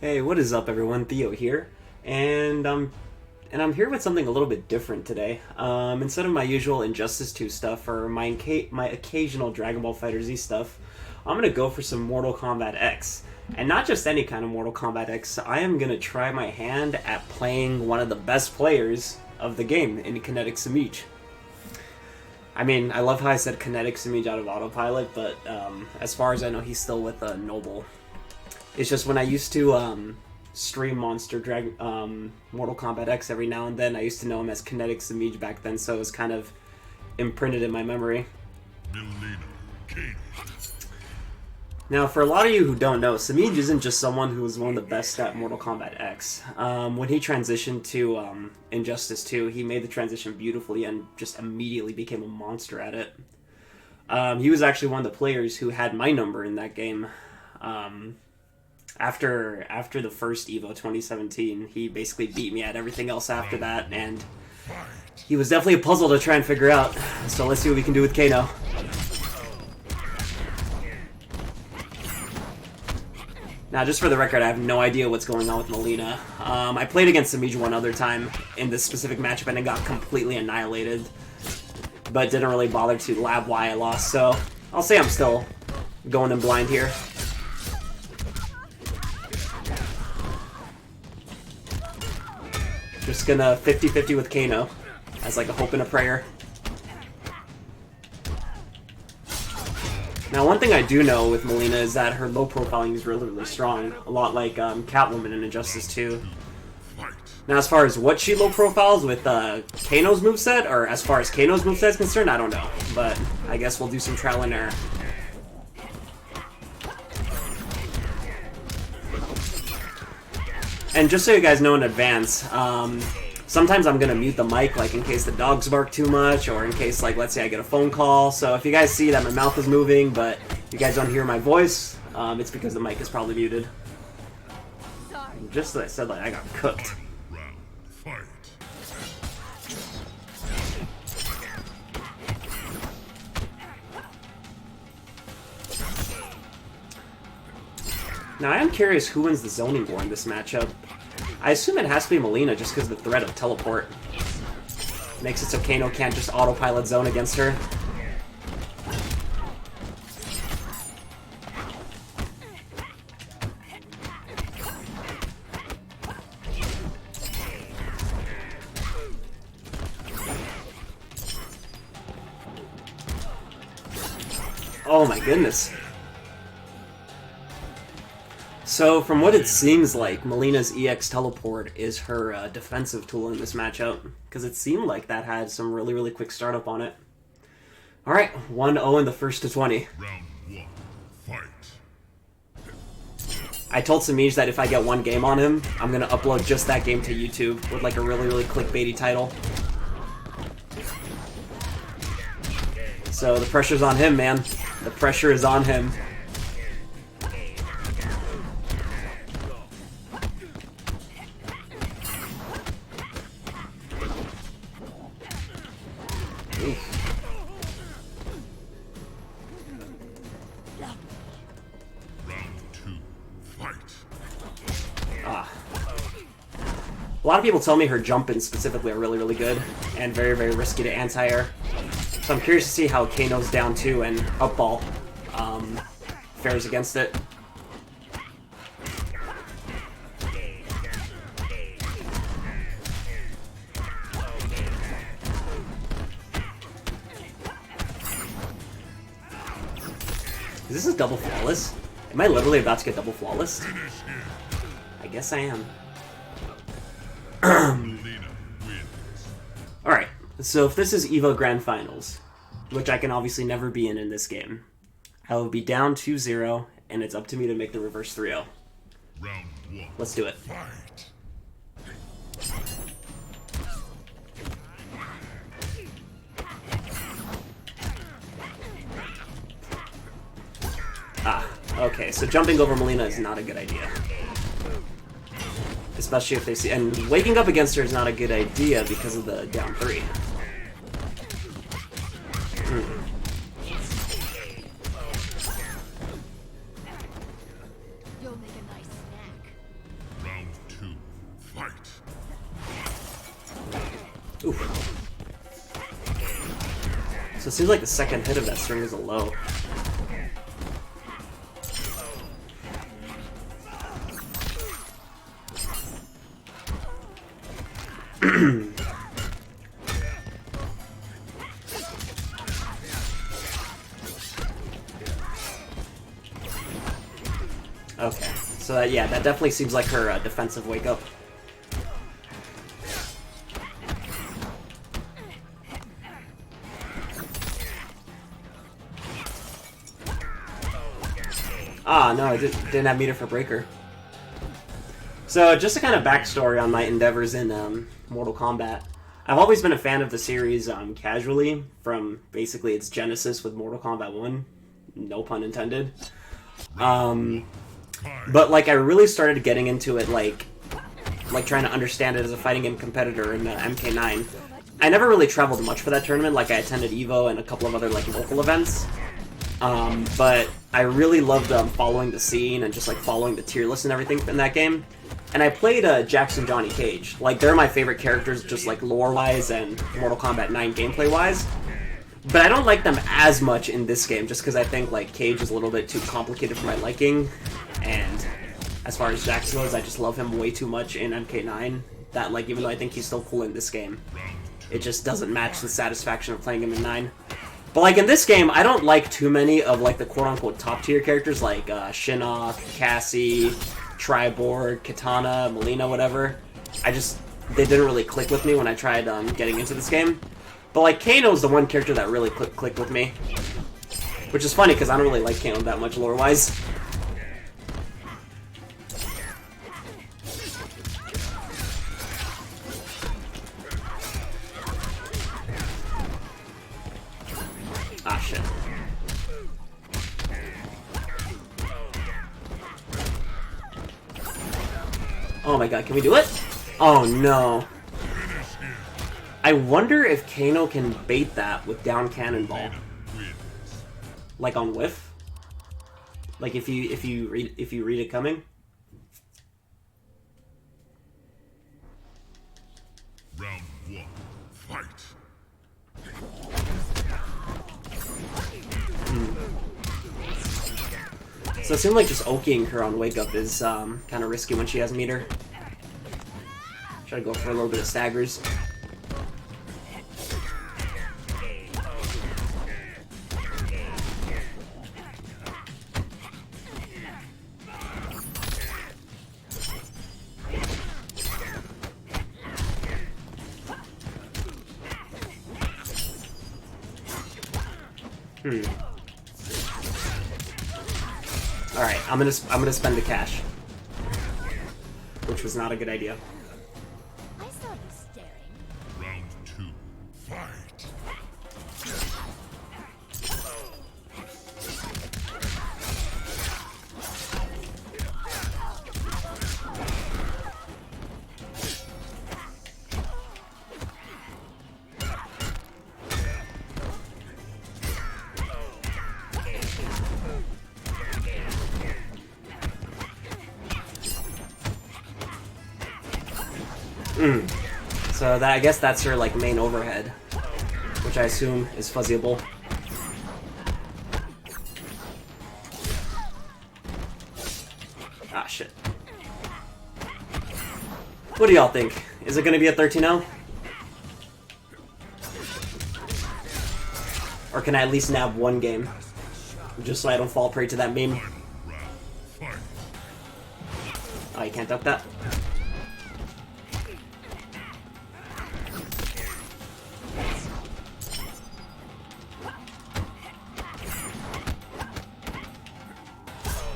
Hey, what is up, everyone? Theo here, and I'm here with something a little bit different today. Instead of my usual Injustice 2 stuff or my occasional Dragon Ball FighterZ stuff, I'm gonna go for some Mortal Kombat X, and not just any kind of Mortal Kombat X. I am gonna try my hand at playing one of the best players of the game in Kinetic Semiij. I mean, I love how I said Kinetic Semiij out of autopilot, but as far as I know, he's still with Noble. It's just when I used to stream Mortal Kombat X every now and then, I used to know him as Kinetic Semiij back then, so it was kind of imprinted in my memory. Now, for a lot of you who don't know, Semiij isn't just someone who was one of the best at Mortal Kombat X. When he transitioned to Injustice 2, he made the transition beautifully and just immediately became a monster at it. He was actually one of the players who had my number in that game. After the first EVO 2017, he basically beat me at everything else after that, and he was definitely a puzzle to try and figure out. So let's see what we can do with Kano. Now, just for the record, I have no idea what's going on with MIleena. I played against Semiij one other time in this specific matchup, and it got completely annihilated, but didn't really bother to lab why I lost, so I'll say I'm still going in blind here. Just gonna 50-50 with Kano as like a hope and a prayer. Now, one thing I do know with MIleena is that her low profiling is really, really strong. A lot like Catwoman in Injustice 2. Now, as far as what she low profiles with Kano's moveset, or as far as Kano's moveset is concerned, I don't know. But I guess we'll do some trial and error. And just so you guys know in advance, sometimes I'm going to mute the mic, like in case the dogs bark too much, or in case, like, let's say I get a phone call. So if you guys see that my mouth is moving, but you guys don't hear my voice, it's because the mic is probably muted. Just as I said, like, I got cooked. Now, I am curious who wins the zoning war in this matchup. I assume it has to be MIleena just because of the threat of teleport. Makes it so Kano can't just autopilot zone against her. Oh my goodness. So, from what it seems like, MIleena's EX teleport is her defensive tool in this matchup, because it seemed like that had some really, really quick startup on it. Alright, 1-0 in the first to 20. Round 1, fight. I told Semiij that if I get one game on him, I'm going to upload just that game to YouTube with like a really, really clickbaity title. So the pressure's on him, man. The pressure is on him. A lot of people tell me her jump-ins specifically are really, really good and very, very risky to anti-air. So I'm curious to see how Kano's down 2 and up ball fares against it. Is this a double flawless? Am I literally about to get double flawless? I guess I am. Alright, so if this is EVO Grand Finals, which I can obviously never be in this game, I will be down 2-0, and it's up to me to make the reverse 3-0. Round 1. Let's do it. Fight. Okay, so jumping over MIleena is not a good idea. Especially if they see... And waking up against her is not a good idea because of the down 3. You'll make a nice snack. Oof. So it seems like the second hit of that string is a low. Okay, so yeah, that definitely seems like her defensive wake up. Ah, no, I didn't have meter for breaker. So, just a kind of backstory on my endeavors in Mortal Kombat. I've always been a fan of the series casually, from basically its genesis with Mortal Kombat 1. No pun intended. But, like, I really started getting into it, like trying to understand it as a fighting game competitor in MK9. I never really traveled much for that tournament, like, I attended EVO and a couple of other, like, local events. But I really loved following the scene and just like following the tier list and everything in that game. And I played Jackson Johnny Cage. Like, they're my favorite characters, just like lore-wise and Mortal Kombat 9 gameplay-wise. But I don't like them as much in this game, just because I think like Cage is a little bit too complicated for my liking. And as far as Jackson goes, I just love him way too much in MK9. That, like, even though I think he's still cool in this game, it just doesn't match the satisfaction of playing him in 9. But, like, in this game, I don't like too many of, like, the quote-unquote top-tier characters, like Shinnok, Cassie, Triborg, Katana, MIleena, whatever. They didn't really click with me when I tried getting into this game. But, like, Kano's the one character that really clicked with me. Which is funny, because I don't really like Kano that much lore-wise. Ah, shit. Oh my god, can we do it? Oh no. I wonder if Kano can bait that with down cannonball. Like on whiff? Like if you read it coming? Round 1. Fight. So it seemed like just okiing her on wake up is kind of risky when she has meter. Try to go for a little bit of staggers. Alright, I'm gonna spend the cash. Which was not a good idea. I saw you staring. Round 2. Fight. So that, I guess that's her like main overhead, which I assume is fuzzyable. Ah, shit. What do y'all think? Is it gonna be a 13-0? Or can I at least nab one game? Just so I don't fall prey to that meme. Fight. Oh, you can't duck that?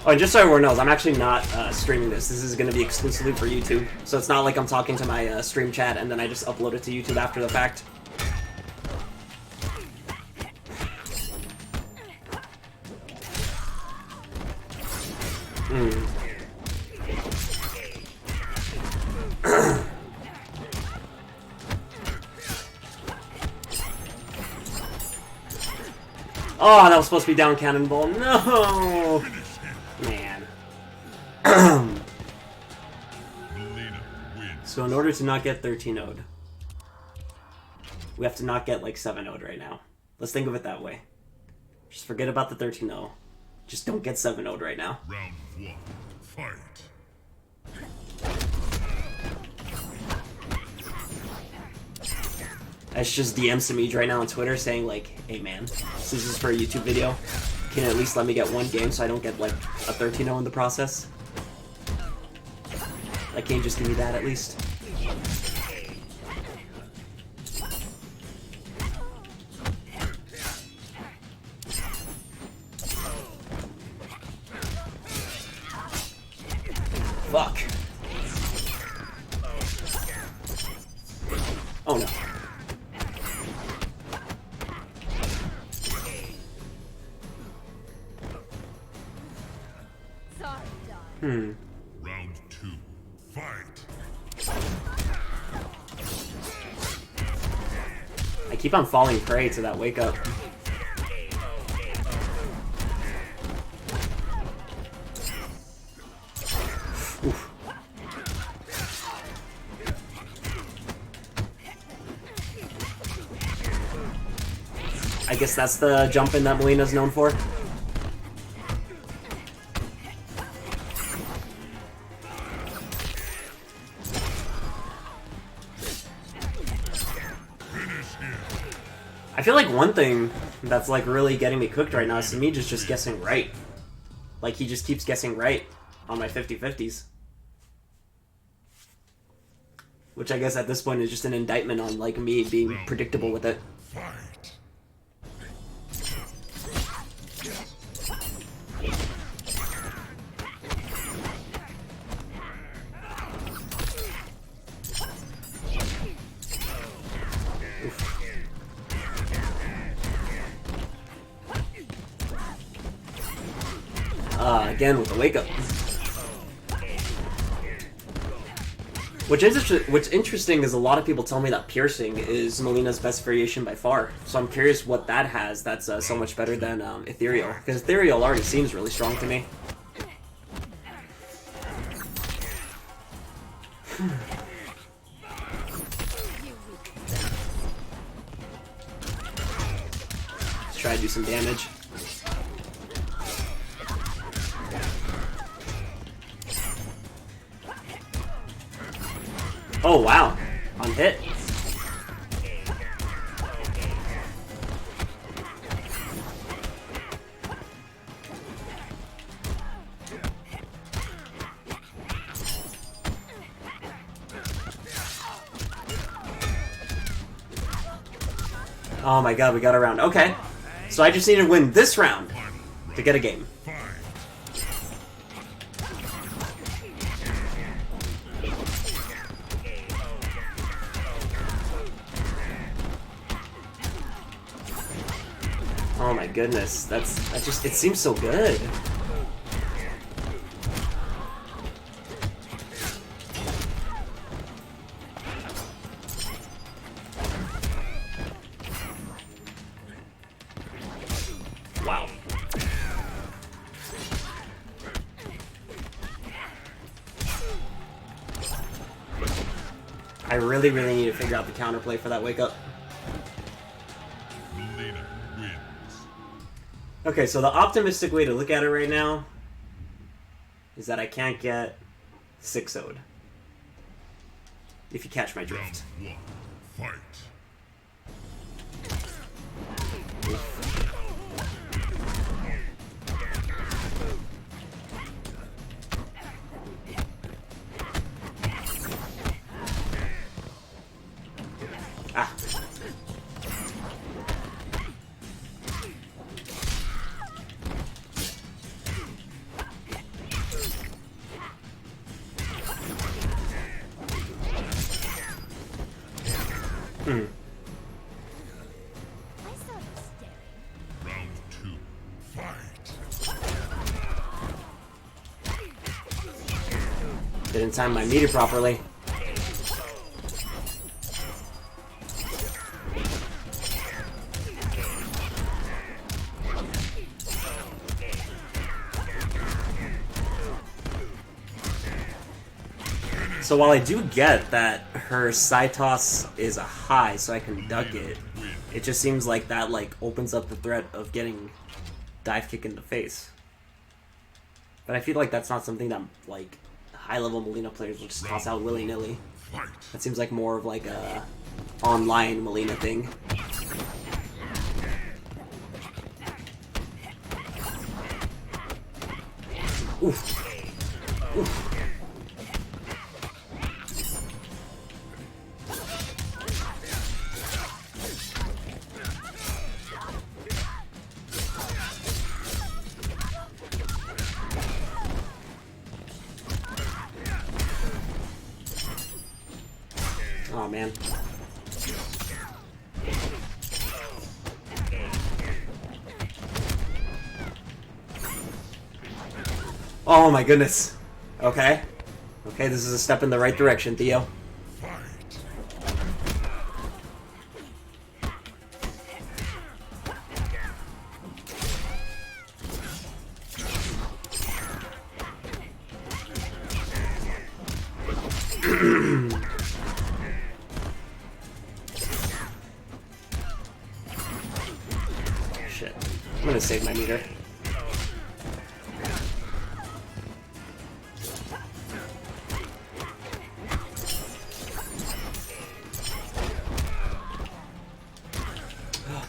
Oh, and just so everyone knows, I'm actually not streaming this. This is going to be exclusively for YouTube. So it's not like I'm talking to my stream chat and then I just upload it to YouTube after the fact. Oh, that was supposed to be down cannonball. No! Man. MIleena wins. So in order to not get 13-0'd, We have to not get like 7-0'd right now. Let's think of it that way. Just forget about the 13-0. Just don't get 7-0'd right now. Round 1. Fight. I should just DM Semiij right now on Twitter saying like, hey man, since this is for a YouTube video, can you at least let me get one game so I don't get like a 13-0 in the process? Like, can you just give me that at least? Fuck. Oh no. Sorry, Don. Round 2. Fight. I keep on falling prey to that wake up. Oof. I guess that's the jumping that MIleena's known for. I feel like one thing that's like really getting me cooked right now is Semiij is just guessing right. Like he just keeps guessing right on my 50-50s. Which I guess at this point is just an indictment on like me being predictable with it. Fight. Again with the wake up. What's interesting is a lot of people tell me that piercing is MIleena's best variation by far. So I'm curious what that has that's so much better than ethereal. Because ethereal already seems really strong to me. Let's try to do some damage. Oh wow, on hit. Oh my god, we got a round. Okay, so I just need to win this round to get a game. Oh my goodness, that just, it seems so good. Wow. I really need to figure out the counterplay for that wake up. MIleena wins. Okay, so the optimistic way to look at it right now is that I can't get 6-0'd. If you catch my Round drift. 1. Fight. Ah. I saw you staring. Round 2. Fight. Didn't time my meter properly. So while I do get that her side toss is a high, so I can duck it, it just seems like that like opens up the threat of getting dive kick in the face. But I feel like that's not something that like high level MIleena players will just toss out willy nilly. That seems like more of like a online MIleena thing. Oof. Oof. Oh man. Oh my goodness. Okay. Okay, this is a step in the right direction, Theo. Shit. I'm gonna save my meter.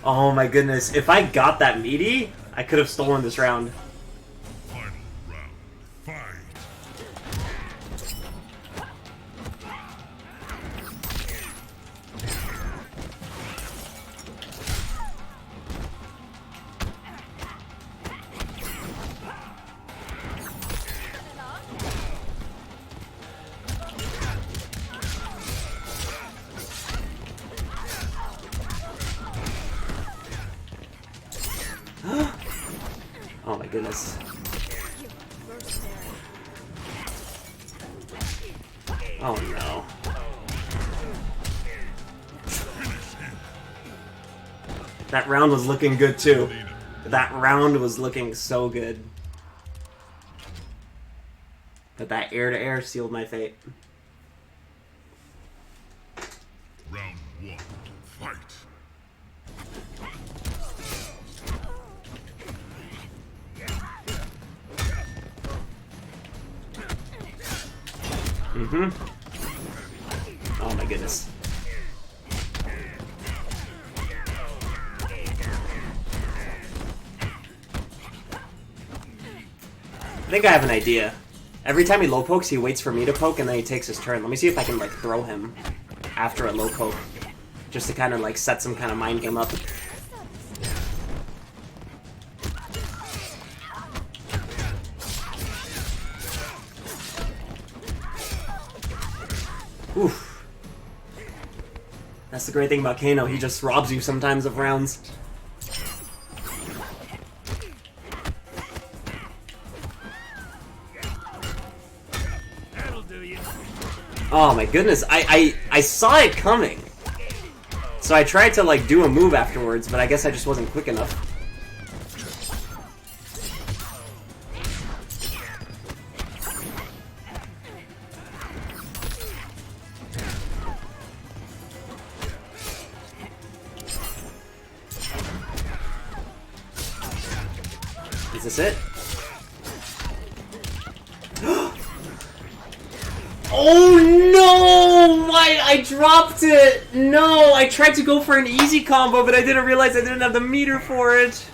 Oh my goodness, if I got that meaty, I could have stolen this round. Final round. Fight. Oh my goodness. Oh no. That round was looking good too. That round was looking so good. But that air to air sealed my fate. Round one. Fight. Oh my goodness. I think I have an idea. Every time he low pokes, he waits for me to poke and then he takes his turn. Let me see if I can like throw him after a low poke. Just to kind of like set some kind of mind game up. Oof. That's the great thing about Kano, he just robs you sometimes of rounds. Oh my goodness, I saw it coming. So I tried to like do a move afterwards, but I guess I just wasn't quick enough. Is this it? Oh no! Why I dropped it! No! I tried to go for an easy combo, but I didn't realize I didn't have the meter for it.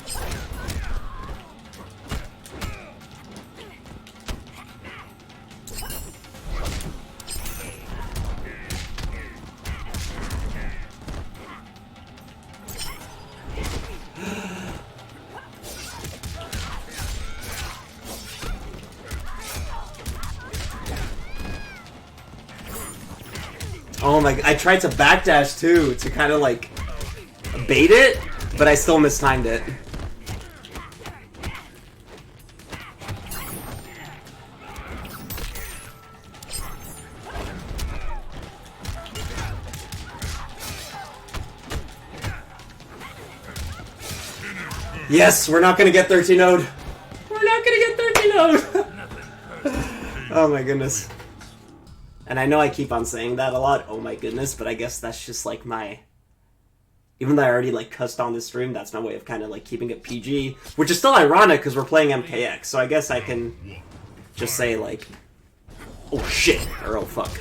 Oh my, I tried to backdash too, to kind of like bait it, but I still mistimed it. Yes, we're not gonna get 13-0'd. We're not gonna get 13-0'd. Oh my goodness. And I know I keep on saying that a lot, oh my goodness, but I guess that's just like my... Even though I already like cussed on this stream, that's my way of kind of like keeping it PG. Which is still ironic because we're playing MKX, so I guess I can just say like, oh shit, or oh fuck.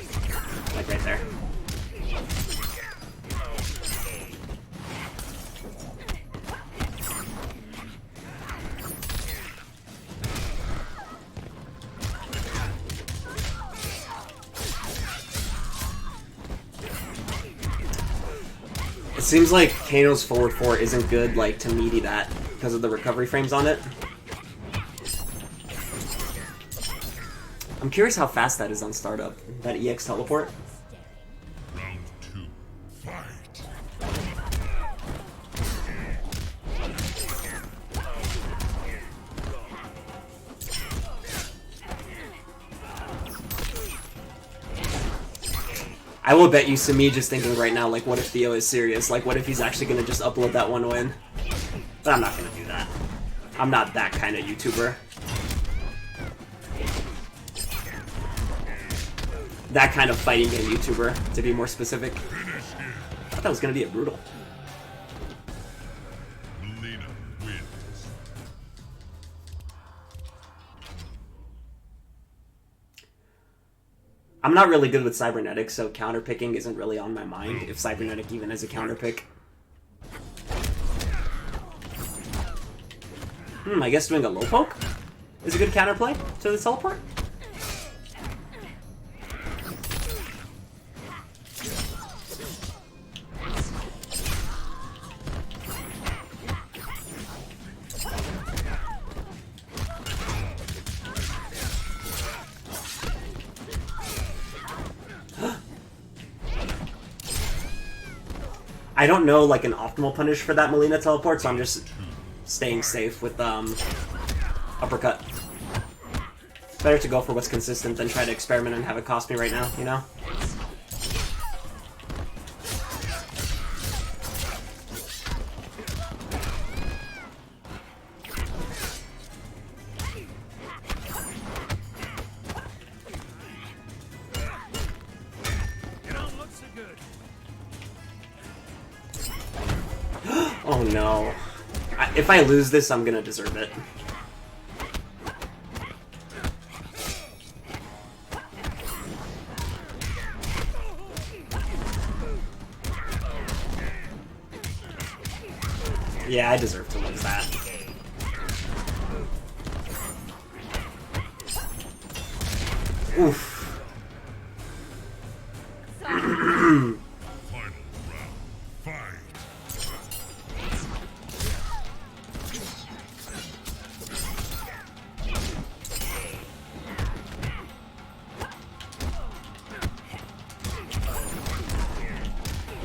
Like right there. It seems like Kano's forward 4 isn't good, like, to meaty that, because of the recovery frames on it. I'm curious how fast that is on startup, that EX teleport. Round 2. Fight. I will bet you Semiij is thinking right now, like, what if Theo is serious? Like, what if he's actually gonna just upload that one win? But I'm not gonna do that. I'm not that kind of YouTuber. That kind of fighting game YouTuber, to be more specific. I thought that was gonna be a brutal. MIleena wins. I'm not really good with Cybernetic, so counterpicking isn't really on my mind, if Cybernetic even is a counterpick. I guess doing a low poke is a good counterplay to the teleport. I don't know, like, an optimal punish for that MIleena teleport, so I'm just staying safe with, uppercut. Better to go for what's consistent than try to experiment and have it cost me right now, you know? Oh no. If I lose this, I'm gonna deserve it. Yeah, I deserve to lose that. Oof. Final round. Fight.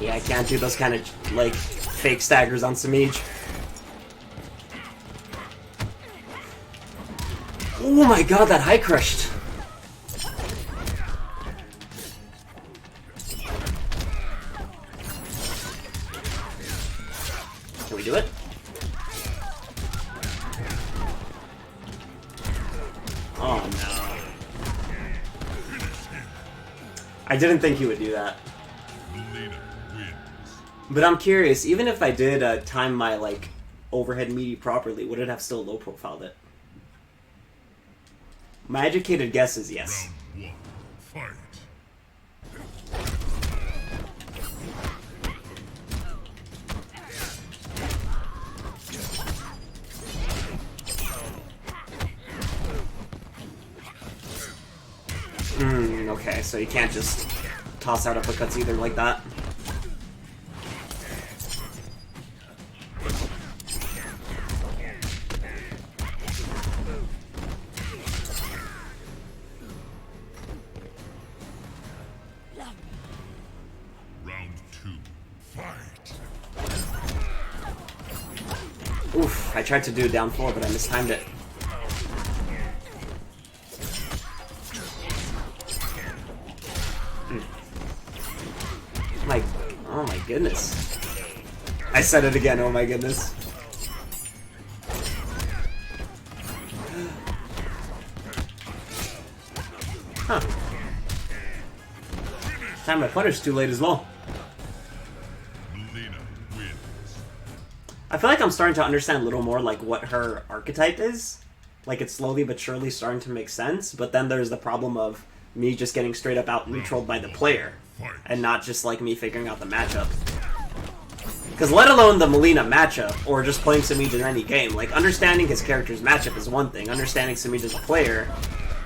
Yeah, I can't do those kind of, like, fake staggers on Semiij. Oh my god, that high crushed! Can we do it? Oh no. I didn't think he would do that. MIleena wins. But I'm curious, even if I did time my, like, overhead meaty properly, would it have still low profiled it? My educated guess is yes. Round 1. Fight. Okay, so you can't just toss out uppercuts either like that. Round 2. Fight. Oof, I tried to do down 4, but I mistimed it. Oh my goodness. I said it again, oh my goodness. Huh. Time I punish too late as well. MIleena wins. I feel like I'm starting to understand a little more like what her archetype is. Like it's slowly but surely starting to make sense, but then there's the problem of me just getting straight up out neutraled by the player and not just like me figuring out the matchup. Because let alone the MIleena matchup, or just playing Semiij in any game, like understanding his character's matchup is one thing, understanding Semiij as a player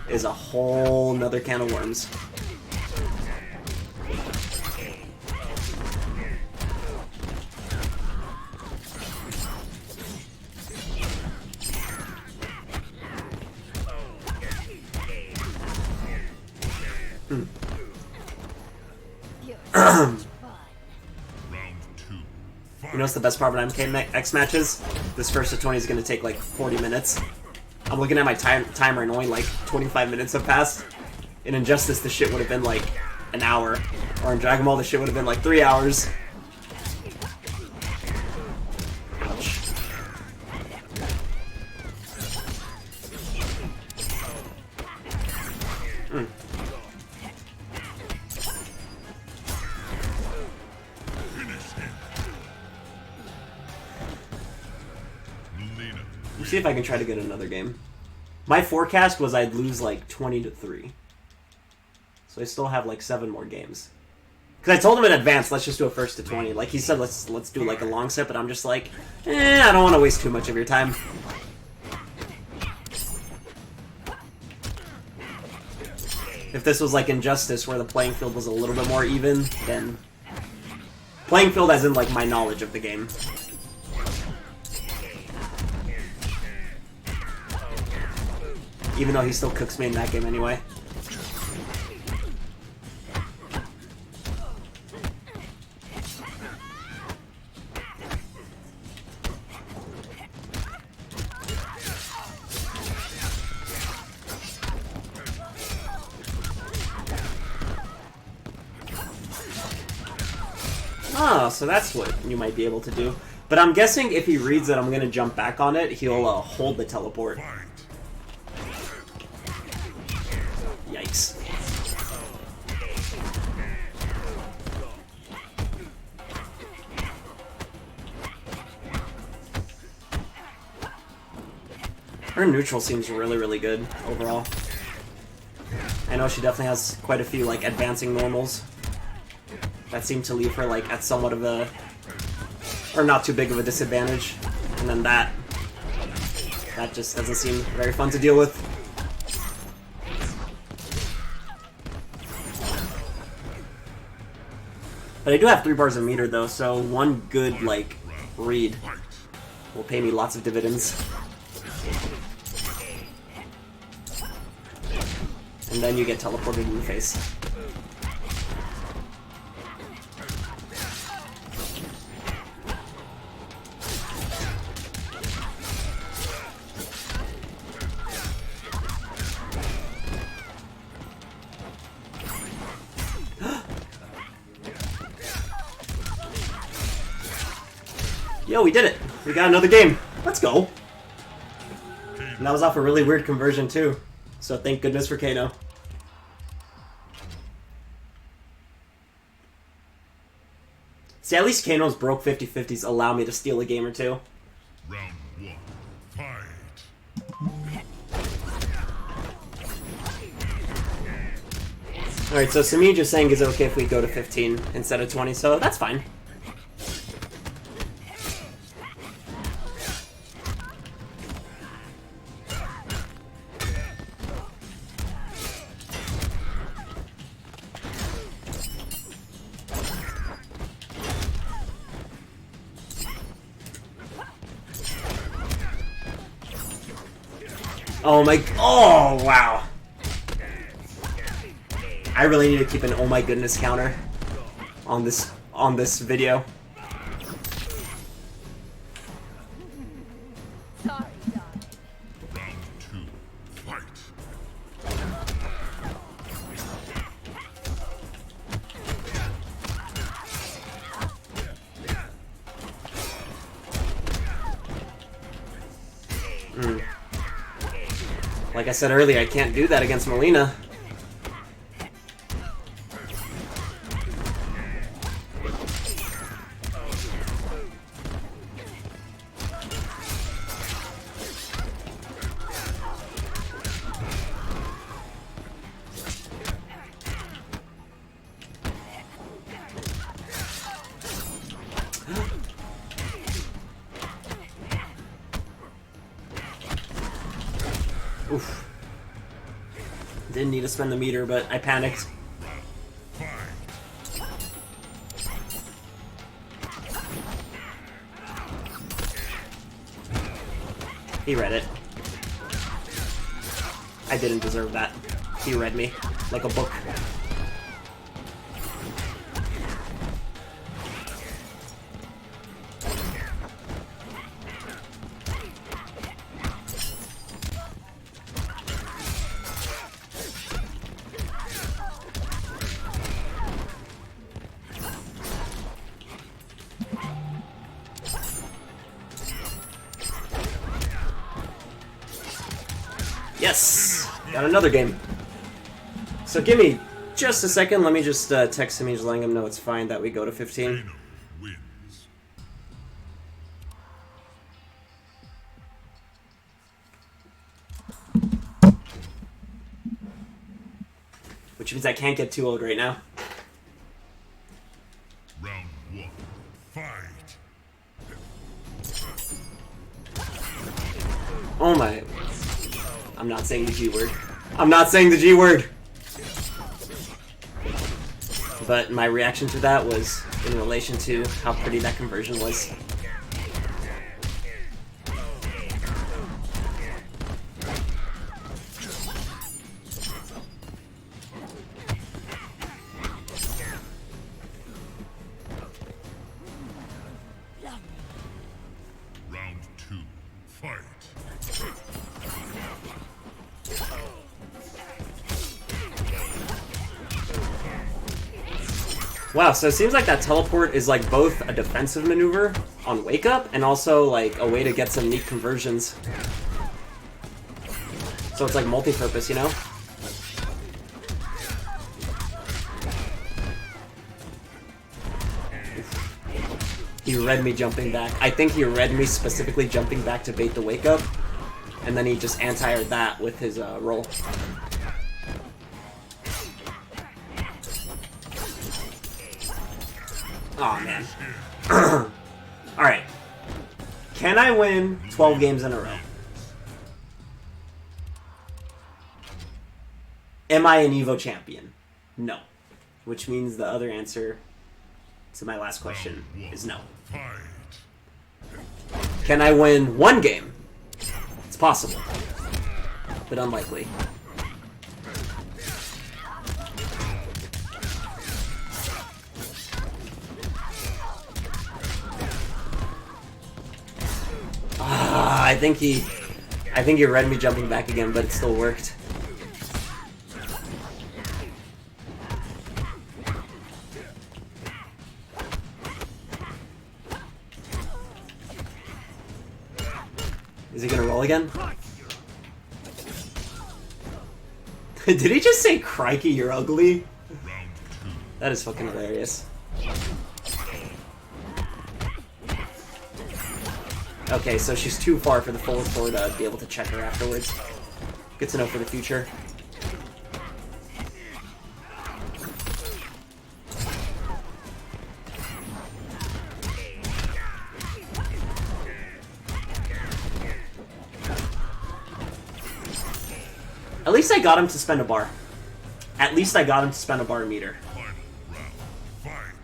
is a whole nother can of worms. Round 2. Fight. You know what's the best part about MKX matches? This first of 20 is going to take like 40 minutes. I'm looking at my timer and only like 25 minutes have passed. In Injustice, the shit would have been like an hour. Or in Dragon Ball, the shit would have been like 3 hours. Ouch. MIleena. Let's see if I can try to get another game. My forecast was I'd lose like 20-3. So I still have like 7 more games. Because I told him in advance, let's just do a first to 20. Like he said, let's do like a long set, but I'm just like, I don't want to waste too much of your time. If this was like Injustice, where the playing field was a little bit more even, then... Playing field as in like my knowledge of the game. Even though he still cooks me in that game anyway. Ah, so that's what you might be able to do. But I'm guessing if he reads that I'm going to jump back on it, he'll hold the teleport. Fight. Yikes. Her neutral seems really, really good overall. I know she definitely has quite a few like advancing normals that seem to leave her like at somewhat of a, or not too big of a disadvantage. And then that just doesn't seem very fun to deal with. But I do have 3 bars of meter though, so one good like read will pay me lots of dividends. And then you get teleported in the face. Yo, we did it! We got another game! Let's go! And that was off a really weird conversion too. So thank goodness for Kano. See, at least Kano's broke 50-50s allow me to steal a game or two. Round 1. Fight. Alright, so Semiij is saying is it okay if we go to 15 instead of 20, so that's fine. Oh my, oh wow. I really need to keep an oh my goodness counter on this video. Sorry, darling. Round 2. Fight. Like I said earlier, I can't do that against MIleena. Didn't need to spend the meter, but I panicked. He read it. I didn't deserve that. He read me like a book. Yes! Got another game. So give me just a second. Let me just text him, letting him know it's fine that we go to 15. Kano wins. Which means I can't get too old right now. Round 1. Fight. Oh my... I'm not saying the G word. I'm not saying the G word! But my reaction to that was in relation to how pretty that conversion was. Round 2. Fight. Wow, so it seems like that teleport is like both a defensive maneuver on Wake Up and also like a way to get some neat conversions. So it's like multi-purpose, you know? He read me jumping back. I think he read me specifically jumping back to bait the Wake Up, and then he just anti-aired that with his roll. Oh man. Alright. Can I win 12 games in a row? Am I an EVO champion? No. Which means the other answer to my last question is no. Fight. Can I win one game? It's possible, but unlikely. I think he read me jumping back again, but it still worked. Is he gonna roll again? Did he just say, "Crikey, you're ugly"? Round 2. That is fucking hilarious. Okay, so she's too far for the forward four to be able to check her afterwards. Good to know for the future. At least I got him to spend a bar. At least I got him to spend a bar meter. Final round. Fight.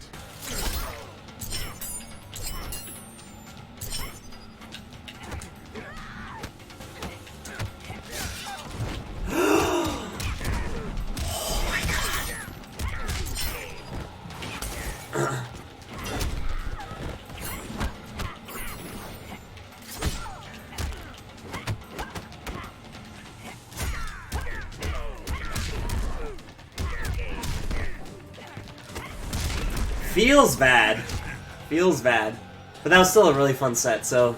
Feels bad. Feels bad. But that was still a really fun set, so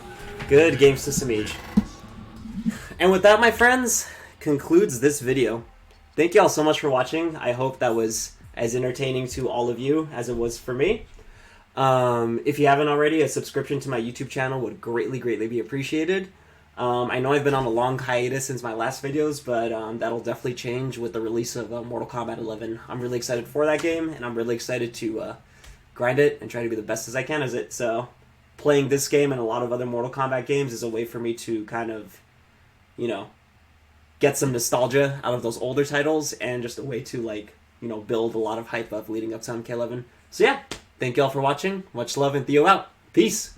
good games to Semiij. And with that, my friends, concludes this video. Thank you all so much for watching. I hope that was as entertaining to all of you as it was for me. If you haven't already, a subscription to my YouTube channel would greatly, greatly be appreciated. I know I've been on a long hiatus since my last videos, but that'll definitely change with the release of Mortal Kombat 11. I'm really excited for that game, and I'm really excited to grind it and try to be the best as I can as it. So playing this game and a lot of other Mortal Kombat games is a way for me to kind of, you know, get some nostalgia out of those older titles and just a way to like, you know, build a lot of hype up leading up to MK11. So yeah, thank you all for watching. Much love and Theo out. Peace.